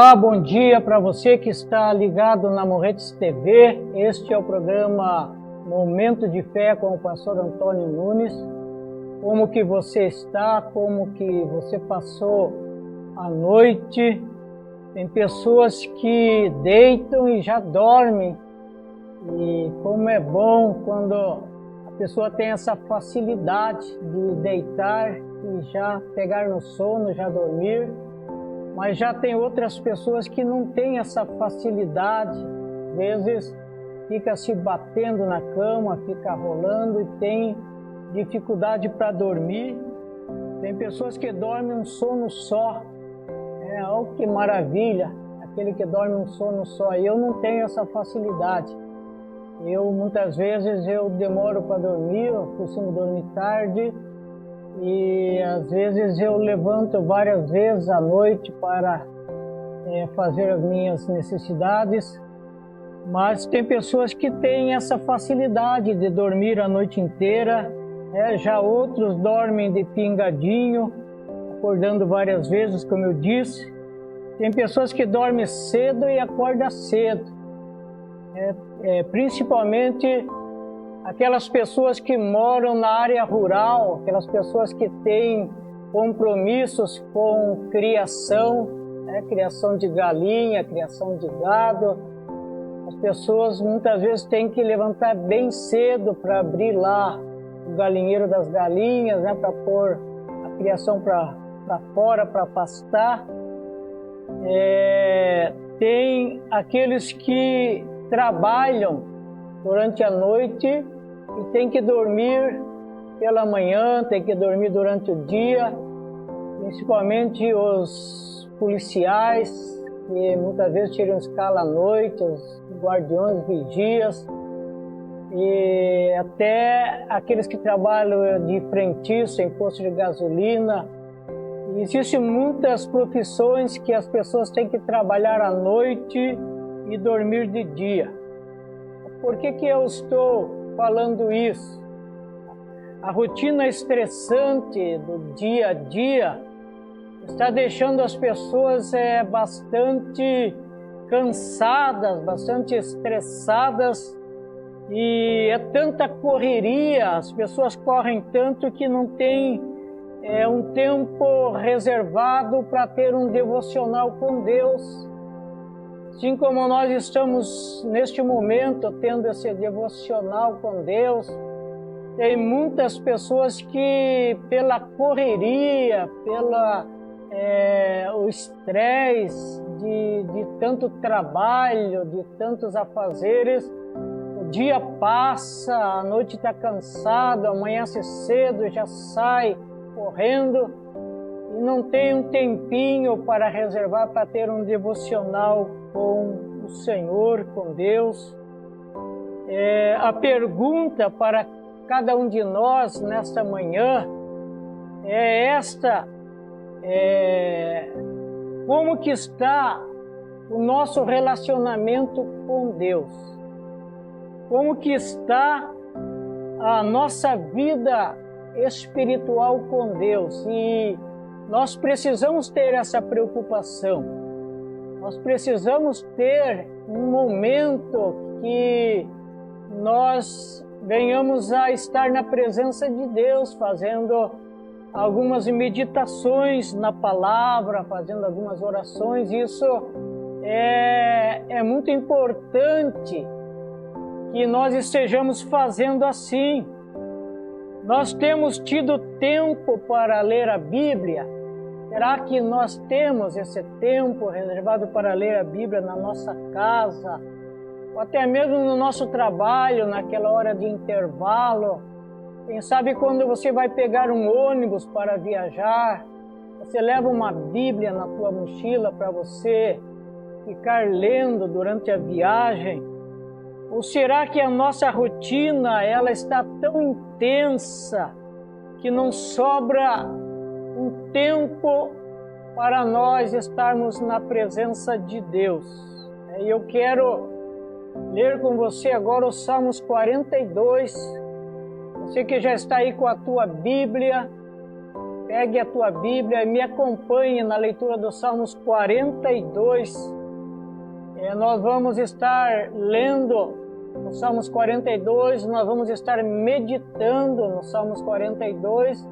Olá, bom dia para você que está ligado na Morretes TV. Este é o programa Momento de Fé com o pastor Antônio Nunes. Como que você está? Como que você passou a noite? Tem pessoas que deitam e já dormem. E como é bom quando a pessoa tem essa facilidade de deitar e já pegar no sono, já dormir. Mas já tem outras pessoas que não têm essa facilidade, às vezes fica se batendo na cama, fica rolando e tem dificuldade para dormir. Tem pessoas que dormem um sono só, olha que maravilha, aquele que dorme um sono só. Eu não tenho essa facilidade. Muitas vezes eu demoro para dormir, eu costumo dormir tarde. E às vezes eu levanto várias vezes à noite para fazer as minhas necessidades, mas tem pessoas que têm essa facilidade de dormir a noite inteira, já outros dormem de pingadinho, acordando várias vezes, como eu disse. Tem pessoas que dormem cedo e acordam cedo, principalmente aquelas pessoas que moram na área rural, aquelas pessoas que têm compromissos com criação, criação de galinha, criação de gado. As pessoas muitas vezes têm que levantar bem cedo para abrir lá o galinheiro das galinhas, para pôr a criação para fora, para pastar. Tem aqueles que trabalham durante a noite e tem que dormir pela manhã, tem que dormir durante o dia, principalmente os policiais, que muitas vezes tiram escala à noite, os guardiões, vigias, e até aqueles que trabalham de frentista em posto de gasolina. Existem muitas profissões que as pessoas têm que trabalhar à noite e dormir de dia. Por que eu estou falando isso? A rotina estressante do dia a dia está deixando as pessoas bastante cansadas, bastante estressadas, e é tanta correria, as pessoas correm tanto que não tem um tempo reservado para ter um devocional com Deus. Assim como nós estamos neste momento tendo esse devocional com Deus, tem muitas pessoas que pela correria, o estresse de tanto trabalho, de tantos afazeres, o dia passa, a noite está cansado, amanhece cedo, já sai correndo e não tem um tempinho para reservar para ter um devocional com o Senhor, com Deus. A pergunta para cada um de nós nesta manhã é esta: como que está o nosso relacionamento com Deus? Como que está a nossa vida espiritual com Deus? E nós precisamos ter essa preocupação. Nós precisamos ter um momento que nós venhamos a estar na presença de Deus, fazendo algumas meditações na palavra, fazendo algumas orações. Isso é muito importante que nós estejamos fazendo assim. Nós temos tido tempo para ler a Bíblia? Será que nós temos esse tempo reservado para ler a Bíblia na nossa casa? Ou até mesmo no nosso trabalho, naquela hora de intervalo? Quem sabe quando você vai pegar um ônibus para viajar, você leva uma Bíblia na tua mochila para você ficar lendo durante a viagem? Ou será que a nossa rotina ela está tão intensa que não sobra um tempo para nós estarmos na presença de Deus? E eu quero ler com você agora o Salmos 42. Você que já está aí com a tua Bíblia, pegue a tua Bíblia e me acompanhe na leitura dos Salmos 42. Nós vamos estar lendo os Salmos 42, nós vamos estar meditando nos Salmos 42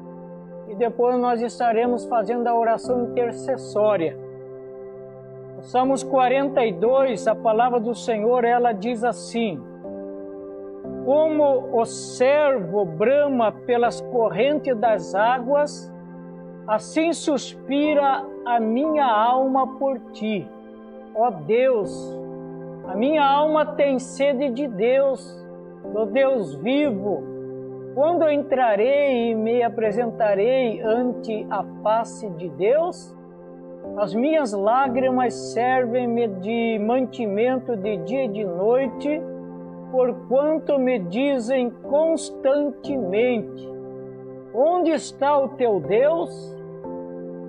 e depois nós estaremos fazendo a oração intercessória. No Salmos 42, a palavra do Senhor, ela diz assim: como o servo brama pelas correntes das águas, assim suspira a minha alma por ti. Ó Deus, a minha alma tem sede de Deus, do Deus vivo. Quando entrarei e me apresentarei ante a face de Deus? As minhas lágrimas servem-me de mantimento de dia e de noite, porquanto me dizem constantemente: onde está o teu Deus?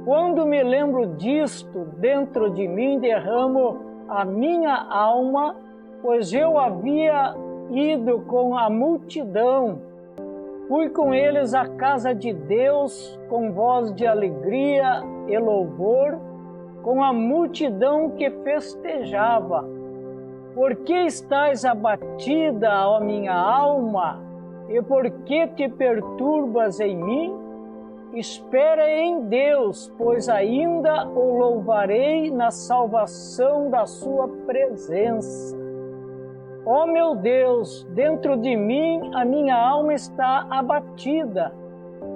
Quando me lembro disto, dentro de mim derramo a minha alma, pois eu havia ido com a multidão. Fui com eles à casa de Deus, com voz de alegria e louvor, com a multidão que festejava. Por que estás abatida, ó minha alma? E por que te perturbas em mim? Espera em Deus, pois ainda o louvarei na salvação da sua presença. Ó meu Deus, dentro de mim a minha alma está abatida.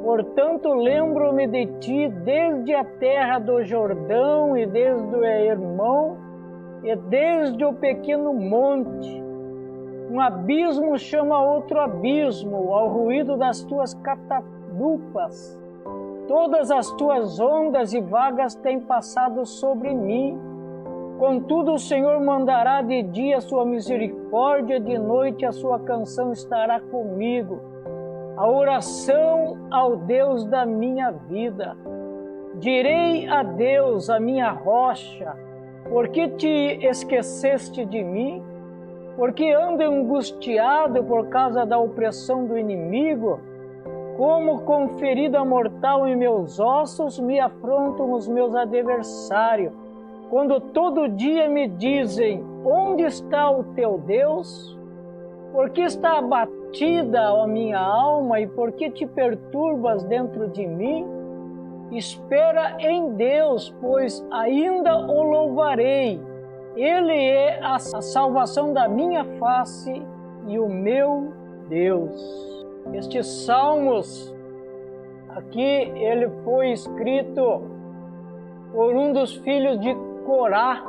Portanto, lembro-me de ti desde a terra do Jordão e desde o Hermão e desde o pequeno monte. Um abismo chama outro abismo ao ruído das tuas catadupas. Todas as tuas ondas e vagas têm passado sobre mim. Contudo, o Senhor mandará de dia a sua misericórdia, de noite a sua canção estará comigo. A oração ao Deus da minha vida. Direi a Deus, a minha rocha: por que te esqueceste de mim? Porque ando angustiado por causa da opressão do inimigo? Como com ferida mortal em meus ossos me afrontam os meus adversários. Quando todo dia me dizem: onde está o teu Deus? Por que está abatida, ó minha alma, e por que te perturbas dentro de mim? Espera em Deus, pois ainda o louvarei. Ele é a salvação da minha face e o meu Deus. Estes salmos aqui, ele foi escrito por um dos filhos de Corá,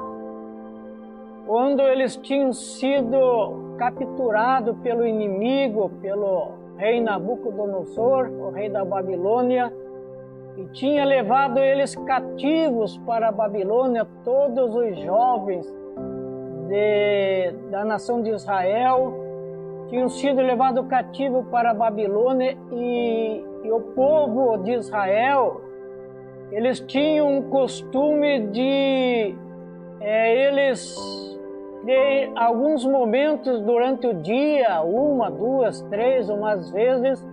quando eles tinham sido capturados pelo inimigo, pelo rei Nabucodonosor, o rei da Babilônia, e tinha levado eles cativos para a Babilônia, todos os jovens da nação de Israel tinham sido levados cativos para a Babilônia, e o povo de Israel, eles tinham um costume de alguns momentos durante o dia, 1, 2, 3, umas vezes,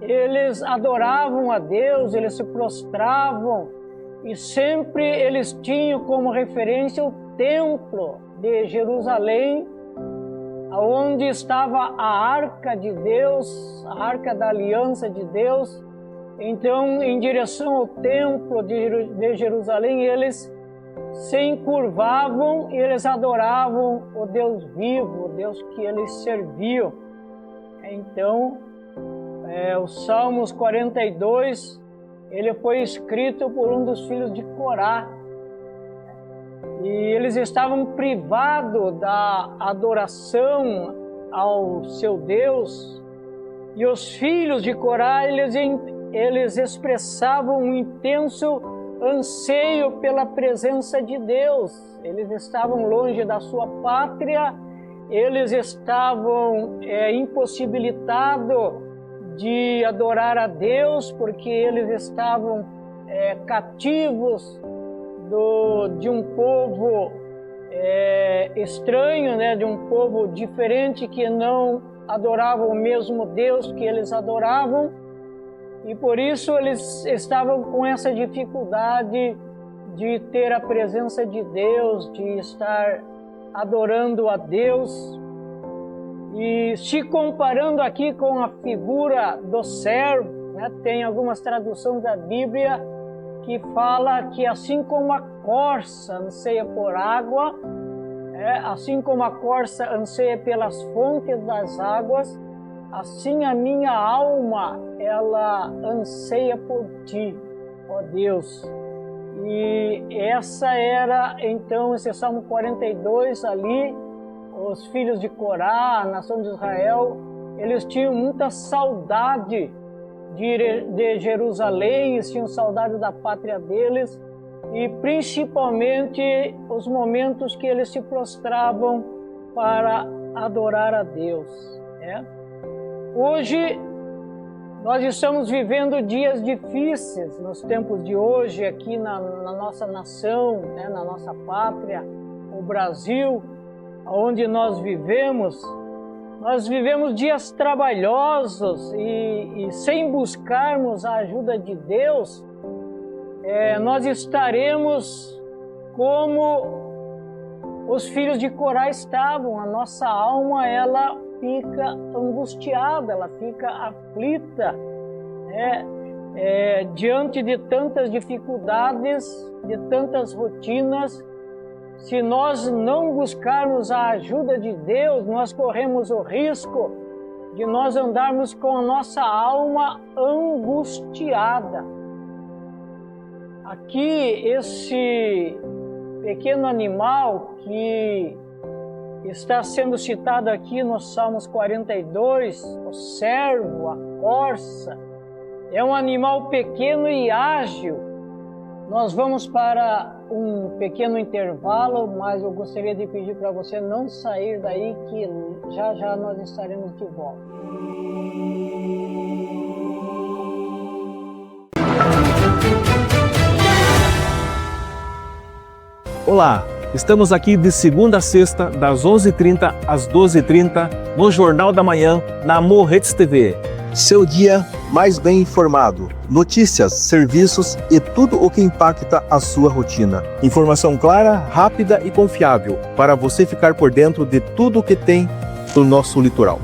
eles adoravam a Deus, eles se prostravam, e sempre eles tinham como referência o templo de Jerusalém, onde estava a arca de Deus, a arca da aliança de Deus. Então, em direção ao templo de Jerusalém, eles se encurvavam e eles adoravam o Deus vivo, o Deus que eles serviam. Então, o Salmos 42, ele foi escrito por um dos filhos de Corá. E eles estavam privados da adoração ao seu Deus. E os filhos de Corá, eles expressavam um intenso anseio pela presença de Deus. Eles estavam longe da sua pátria, eles estavam impossibilitados de adorar a Deus, porque eles estavam cativos de um povo estranho, né? De um povo diferente que não adorava o mesmo Deus que eles adoravam. e por isso eles estavam com essa dificuldade de ter a presença de Deus, de estar adorando a Deus. E se comparando aqui com a figura do servo, né, tem algumas traduções da Bíblia que fala que assim como a corça anseia por água, assim como a corça anseia pelas fontes das águas, assim a minha alma, ela anseia por ti, ó Deus. E essa era, então, esse Salmo 42 ali, os filhos de Corá, a nação de Israel, eles tinham muita saudade de Jerusalém, eles tinham saudade da pátria deles, e principalmente os momentos que eles se prostravam para adorar a Deus. Hoje, nós estamos vivendo dias difíceis nos tempos de hoje, aqui na nossa nação, na nossa pátria, o Brasil, onde nós vivemos dias trabalhosos e sem buscarmos a ajuda de Deus, nós estaremos como os filhos de Corá estavam. A nossa alma, ela fica angustiada, ela fica aflita, diante de tantas dificuldades, de tantas rotinas. Se nós não buscarmos a ajuda de Deus, nós corremos o risco de nós andarmos com a nossa alma angustiada. Aqui, esse pequeno animal que está sendo citado aqui nos Salmos 42, o servo, a corça, é um animal pequeno e ágil. Nós vamos para um pequeno intervalo, mas eu gostaria de pedir para você não sair daí, que já já nós estaremos de volta. Olá, estamos aqui de segunda a sexta, das 11h30 às 12h30, no Jornal da Manhã, na Morretes TV. Seu dia mais bem informado. Notícias, serviços e tudo o que impacta a sua rotina. Informação clara, rápida e confiável, para você ficar por dentro de tudo o que tem no nosso litoral.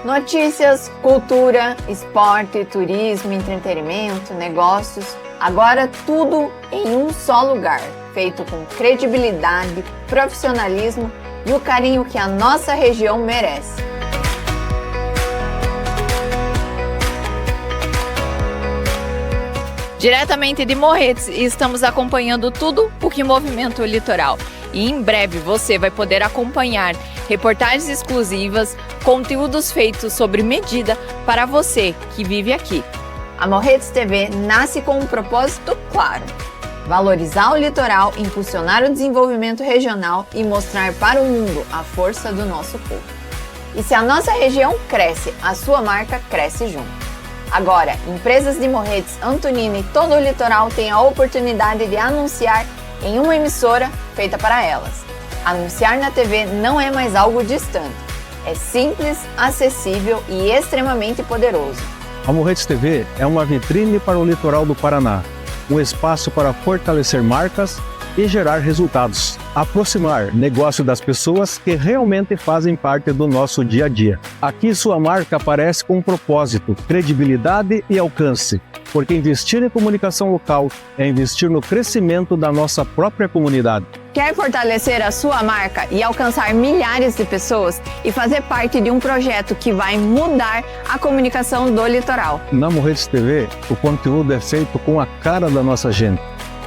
Notícias, cultura, esporte, turismo, entretenimento, negócios. Agora tudo em um só lugar, feito com credibilidade, profissionalismo e o carinho que a nossa região merece. Diretamente de Morretes, estamos acompanhando tudo o que movimenta o litoral. E em breve você vai poder acompanhar reportagens exclusivas, conteúdos feitos sobre medida para você que vive aqui. A Morretes TV nasce com um propósito claro: valorizar o litoral, impulsionar o desenvolvimento regional e mostrar para o mundo a força do nosso povo. E se a nossa região cresce, a sua marca cresce junto. Agora, empresas de Morretes, Antonina e todo o litoral têm a oportunidade de anunciar em uma emissora feita para elas. Anunciar na TV não é mais algo distante. É simples, acessível e extremamente poderoso. A Morretes TV é uma vitrine para o litoral do Paraná, um espaço para fortalecer marcas e gerar resultados, aproximar negócio das pessoas que realmente fazem parte do nosso dia a dia. Aqui sua marca aparece com um propósito, credibilidade e alcance, porque investir em comunicação local é investir no crescimento da nossa própria comunidade. Quer fortalecer a sua marca e alcançar milhares de pessoas e fazer parte de um projeto que vai mudar a comunicação do litoral? Na Morretes TV, o conteúdo é feito com a cara da nossa gente.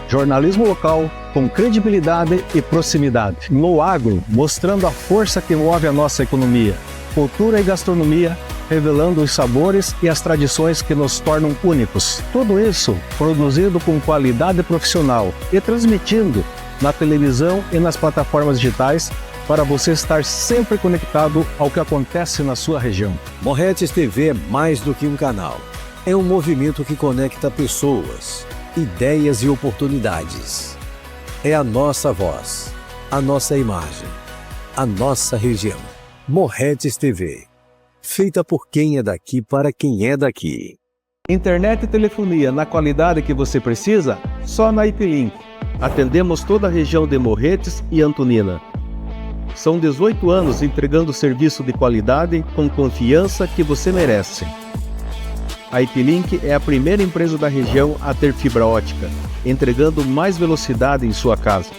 Jornalismo local com credibilidade e proximidade. No agro, mostrando a força que move a nossa economia. Cultura e gastronomia, revelando os sabores e as tradições que nos tornam únicos. Tudo isso produzido com qualidade profissional e transmitindo na televisão e nas plataformas digitais para você estar sempre conectado ao que acontece na sua região. Morretes TV é mais do que um canal. É um movimento que conecta pessoas, ideias e oportunidades. É a nossa voz, a nossa imagem, a nossa região. Morretes TV. Feita por quem é daqui para quem é daqui. Internet e telefonia na qualidade que você precisa? Só na IP-Link. Atendemos toda a região de Morretes e Antonina. São 18 anos entregando serviço de qualidade com confiança que você merece. A IP-Link é a primeira empresa da região a ter fibra ótica, entregando mais velocidade em sua casa.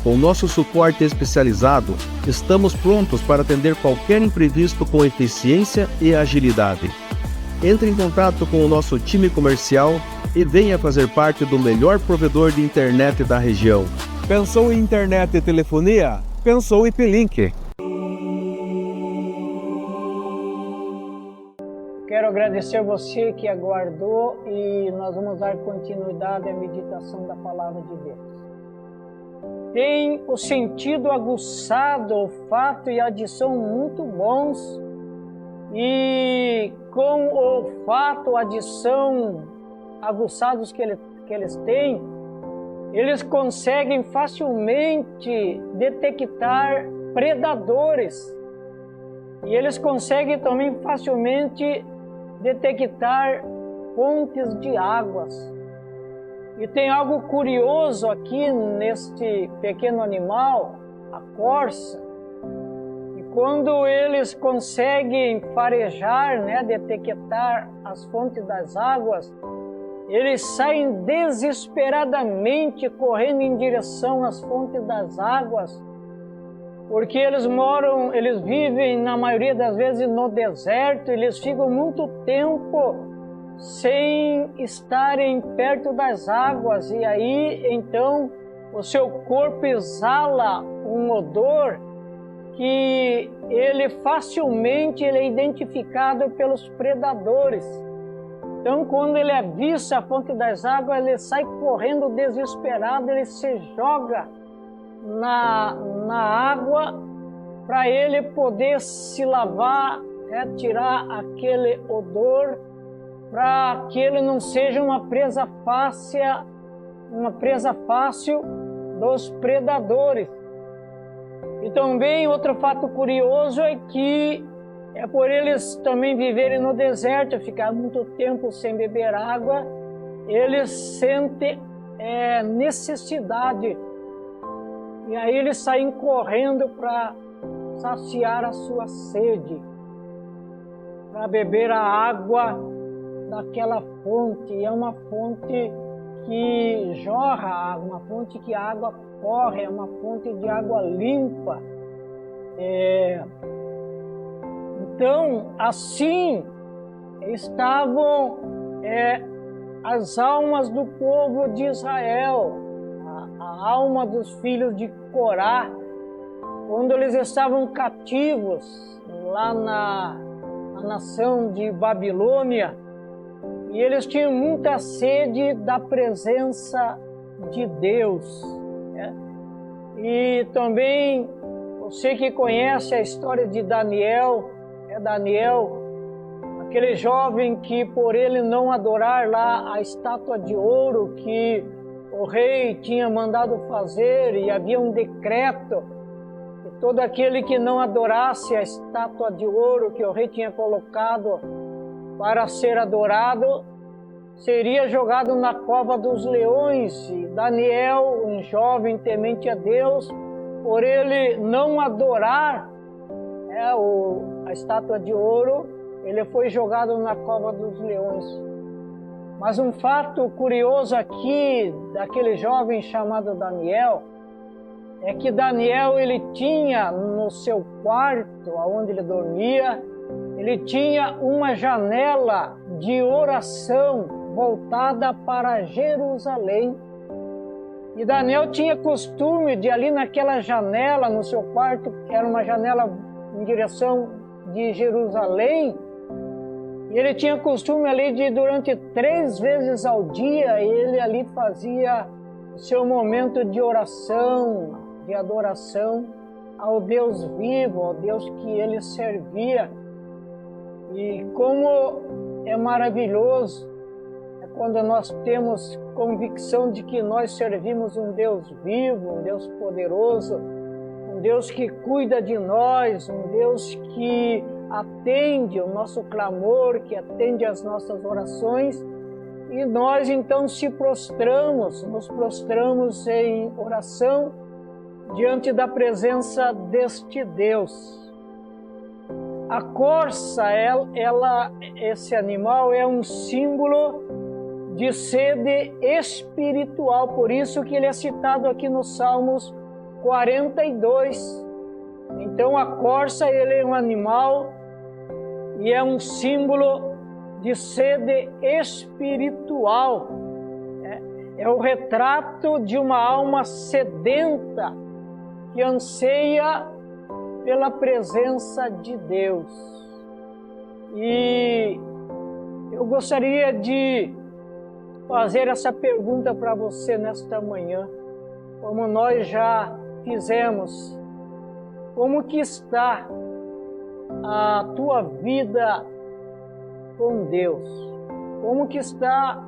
Com nosso suporte especializado, estamos prontos para atender qualquer imprevisto com eficiência e agilidade. Entre em contato com o nosso time comercial e venha fazer parte do melhor provedor de internet da região. Pensou em internet e telefonia? Pensou em IP-Link. Quero agradecer você que aguardou e nós vamos dar continuidade à meditação da Palavra de Deus. Tem o sentido aguçado, olfato e adição muito bons, e com o olfato, adição, aguçados que eles têm, eles conseguem facilmente detectar predadores, e eles conseguem também facilmente detectar fontes de águas. E tem algo curioso aqui neste pequeno animal, a corça, e quando eles conseguem farejar, detectar as fontes das águas, eles saem desesperadamente correndo em direção às fontes das águas, porque eles vivem na maioria das vezes no deserto, eles ficam muito tempo sem estarem perto das águas, e aí então o seu corpo exala um odor que ele facilmente é identificado pelos predadores. Então, quando ele avista a fonte das águas, ele sai correndo desesperado, ele se joga na água para ele poder se lavar, tirar aquele odor, para que ele não seja uma presa fácil dos predadores. E também outro fato curioso é que por eles também viverem no deserto, ficar muito tempo sem beber água, eles sentem necessidade. E aí eles saem correndo para saciar a sua sede, para beber a água daquela fonte. E é uma fonte que jorra água, uma fonte que a água corre, é uma fonte de água limpa. Então, assim estavam as almas do povo de Israel, a alma dos filhos de Corá, quando eles estavam cativos lá na nação de Babilônia, e eles tinham muita sede da presença de Deus. E também, você que conhece a história de Daniel, aquele jovem que, por ele não adorar lá a estátua de ouro que o rei tinha mandado fazer, e havia um decreto que todo aquele que não adorasse a estátua de ouro que o rei tinha colocado para ser adorado, seria jogado na cova dos leões. E Daniel, um jovem temente a Deus, por ele não adorar a estátua de ouro, ele foi jogado na cova dos leões. Mas um fato curioso aqui daquele jovem chamado Daniel é que Daniel, ele tinha no seu quarto, onde ele dormia, ele tinha uma janela de oração voltada para Jerusalém. E Daniel tinha costume de ali naquela janela, no seu quarto, que era uma janela em direção de Jerusalém, e ele tinha costume ali de, durante 3 vezes ao dia, ele ali fazia o seu momento de oração, de adoração ao Deus vivo, ao Deus que ele servia. E como é maravilhoso quando nós temos convicção de que nós servimos um Deus vivo, um Deus poderoso, um Deus que cuida de nós, um Deus que atende o nosso clamor, que atende as nossas orações, e nós então nos prostramos em oração diante da presença deste Deus. A corça, esse animal é um símbolo de sede espiritual, por isso que ele é citado aqui no Salmos 42. Então a corça, ele é um animal e é um símbolo de sede espiritual. É o retrato de uma alma sedenta que anseia pela presença de Deus. E eu gostaria de fazer essa pergunta para você nesta manhã, como nós já fizemos. Como que está a tua vida com Deus? Como que está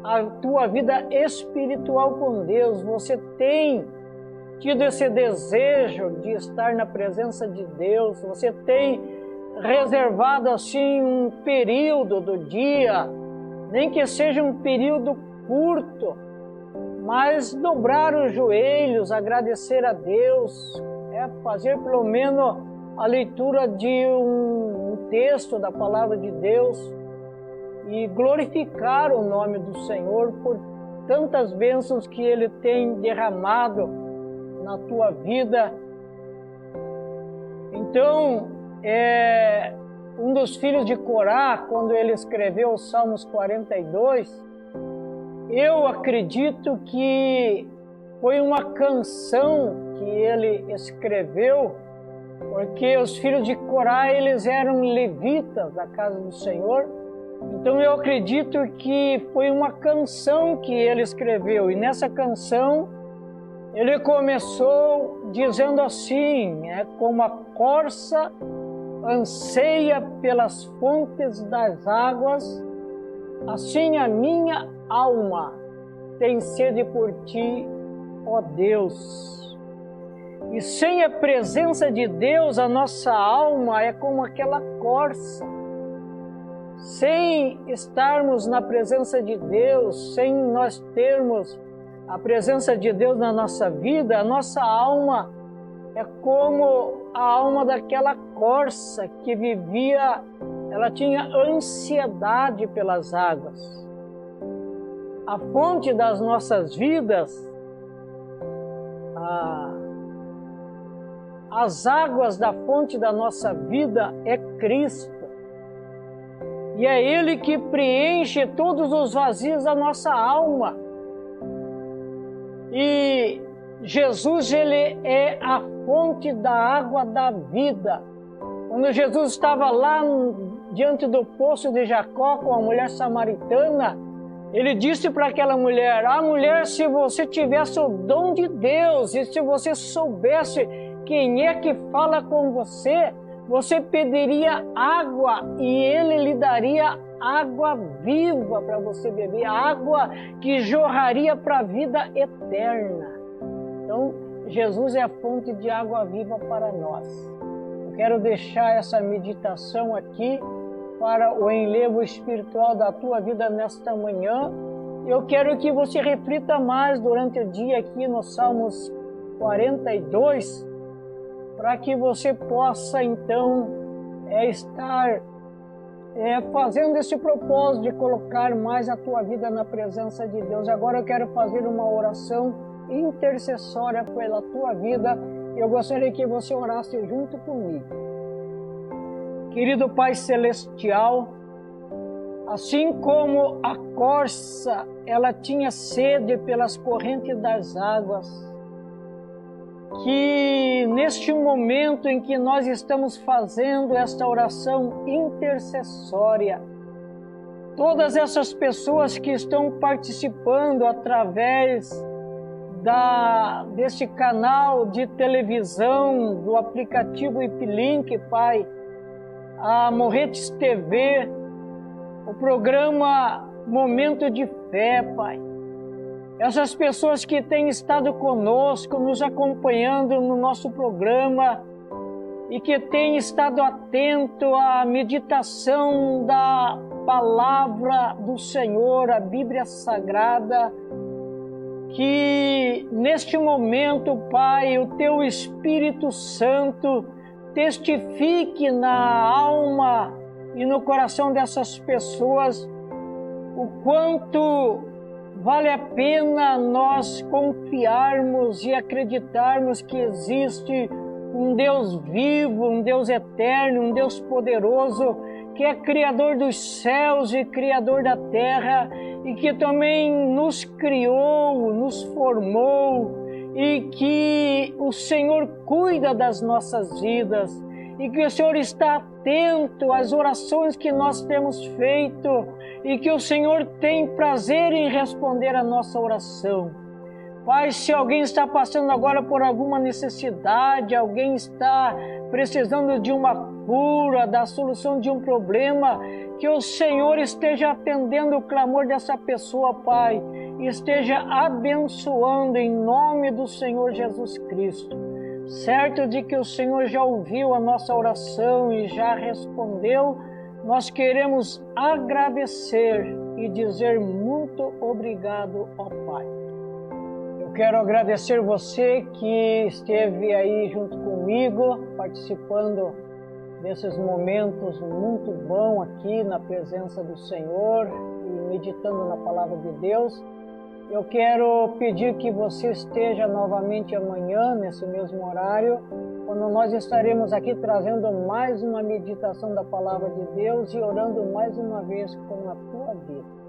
a tua vida espiritual com Deus? Você tem tido esse desejo de estar na presença de Deus? Você tem reservado assim um período do dia, nem que seja um período curto, mas dobrar os joelhos, agradecer a Deus, fazer pelo menos a leitura de um texto da palavra de Deus e glorificar o nome do Senhor por tantas bênçãos que Ele tem derramado na tua vida. Então, um dos filhos de Corá, quando ele escreveu os Salmos 42, eu acredito que foi uma canção que ele escreveu, porque os filhos de Corá, eles eram levitas da casa do Senhor. Então eu acredito que foi uma canção que ele escreveu, e nessa canção ele começou dizendo assim, como a corça anseia pelas fontes das águas, assim a minha alma tem sede por ti, ó Deus. E sem a presença de Deus, a nossa alma é como aquela corça. Sem estarmos na presença de Deus, sem nós termos a presença de Deus na nossa vida, a nossa alma é como a alma daquela corça que vivia, ela tinha ansiedade pelas águas. A fonte das nossas vidas, as águas da fonte da nossa vida é Cristo. E é Ele que preenche todos os vazios da nossa alma. E Jesus, Ele é a fonte da água da vida. Quando Jesus estava lá diante do poço de Jacó com a mulher samaritana, Ele disse para aquela mulher, mulher, se você tivesse o dom de Deus e se você soubesse quem é que fala com você, você pediria água e Ele lhe daria água viva para você beber, água que jorraria para a vida eterna. Então, Jesus é a fonte de água viva para nós. Eu quero deixar essa meditação aqui para o enlevo espiritual da tua vida nesta manhã. Eu quero que você reflita mais durante o dia aqui no Salmos 42, para que você possa então estar fazendo esse propósito de colocar mais a tua vida na presença de Deus. Agora eu quero fazer uma oração intercessória pela tua vida. Eu gostaria que você orasse junto comigo. Querido Pai Celestial, assim como a corça, ela tinha sede pelas correntes das águas, que neste momento em que nós estamos fazendo esta oração intercessória, todas essas pessoas que estão participando através desse canal de televisão, do aplicativo Iplink, Pai, a Morretes TV, o programa momento de fé, Pai. Essas pessoas que têm estado conosco, nos acompanhando no nosso programa e que têm estado atento à meditação da palavra do Senhor, a Bíblia Sagrada, que neste momento, Pai, o Teu Espírito Santo testifique na alma e no coração dessas pessoas o quanto vale a pena nós confiarmos e acreditarmos que existe um Deus vivo, um Deus eterno, um Deus poderoso, que é Criador dos céus e Criador da terra, e que também nos criou, nos formou, e que o Senhor cuida das nossas vidas, e que o Senhor está atento às orações que nós temos feito, e que o Senhor tem prazer em responder a nossa oração. Pai, se alguém está passando agora por alguma necessidade, alguém está precisando de uma cura, da solução de um problema, que o Senhor esteja atendendo o clamor dessa pessoa, Pai, e esteja abençoando em nome do Senhor Jesus Cristo. Certo de que o Senhor já ouviu a nossa oração e já respondeu, nós queremos agradecer e dizer muito obrigado, ó Pai. Eu quero agradecer você que esteve aí junto comigo, participando desses momentos muito bons aqui na presença do Senhor e meditando na palavra de Deus. Eu quero pedir que você esteja novamente amanhã, nesse mesmo horário, quando nós estaremos aqui trazendo mais uma meditação da palavra de Deus e orando mais uma vez com a tua vida.